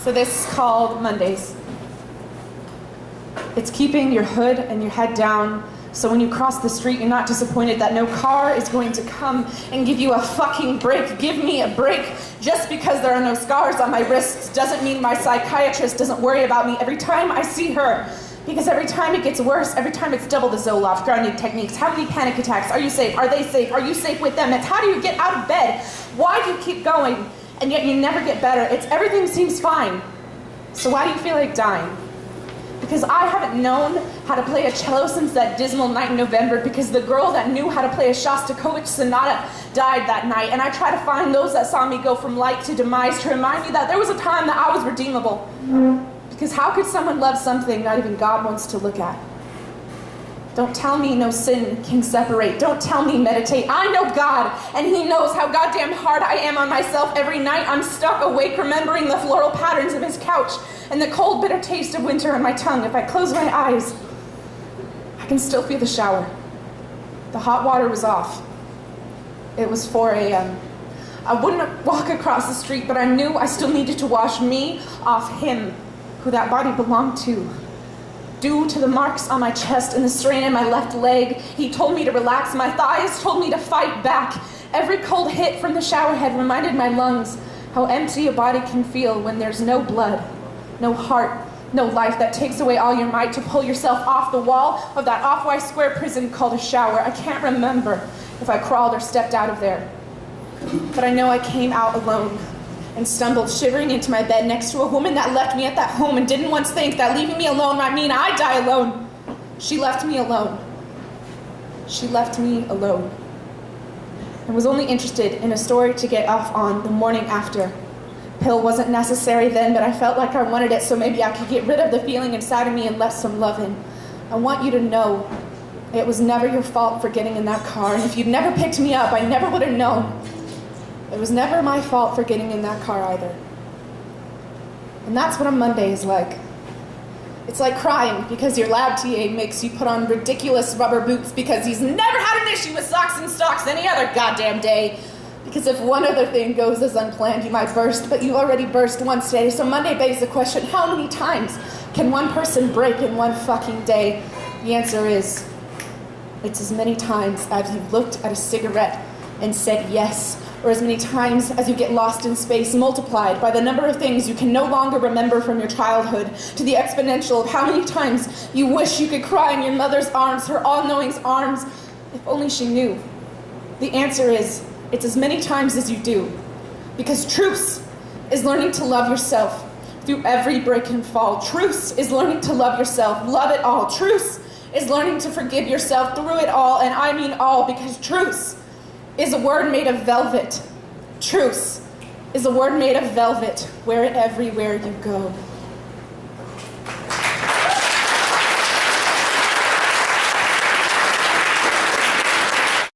So this is called Mondays. It's keeping your hood and your head down, so when you cross the street, you're not disappointed that no car is going to come and give you a fucking break. Give me a break. Just because there are no scars on my wrists doesn't mean my psychiatrist doesn't worry about me every time I see her. Because every time it gets worse, every time it's double the Zoloft, grounding techniques. How many panic attacks? Are you safe? Are they safe? Are you safe with them? It's how do you get out of bed? Why do you keep going? And yet you never get better. It's everything seems fine. So why do you feel like dying? Because I haven't known how to play a cello since that dismal night in November, because the girl that knew how to play a Shostakovich sonata died that night, and I try to find those that saw me go from light to demise to remind me that there was a time that I was redeemable. Because how could someone love something not even God wants to look at? Don't tell me no sin can separate. Don't tell me meditate. I know God, and He knows how goddamn hard I am on myself every night. I'm stuck awake remembering the floral patterns of His couch and the cold, bitter taste of winter on my tongue. If I close my eyes, I can still feel the shower. The hot water was off. It was 4 a.m. I wouldn't walk across the street, but I knew I still needed to wash me off Him, who that body belonged to. Due to the marks on my chest and the strain in my left leg, He told me to relax. My thighs told me to fight back. Every cold hit from the shower head reminded my lungs how empty a body can feel when there's no blood, no heart, no life that takes away all your might to pull yourself off the wall of that off-white square prison called a shower. I can't remember if I crawled or stepped out of there, but I know I came out alone and stumbled shivering into my bed next to a woman that left me at that home and didn't once think that leaving me alone might mean I die alone. She left me alone. She left me alone. And was only interested in a story to get off on the morning after. Pill wasn't necessary then, but I felt like I wanted it, so maybe I could get rid of the feeling inside of me and let some love in. I want you to know it was never your fault for getting in that car, and if you'd never picked me up, I never would have known. It was never my fault for getting in that car either. And that's what a Monday is like. It's like crying because your lab TA makes you put on ridiculous rubber boots because he's never had an issue with socks and stocks any other goddamn day. Because if one other thing goes as unplanned, you might burst, but you already burst once today. So Monday begs the question, how many times can one person break in one fucking day? The answer is, it's as many times as you've looked at a cigarette and said yes, or as many times as you get lost in space, multiplied by the number of things you can no longer remember from your childhood, to the exponential of how many times you wish you could cry in your mother's arms, her all-knowing's arms, if only she knew. The answer is, it's as many times as you do. Because truce is learning to love yourself through every break and fall. Truce is learning to love yourself, love it all. Truce is learning to forgive yourself through it all, and I mean all, because truce is a word made of velvet. Truce is a word made of velvet. Wear it everywhere you go.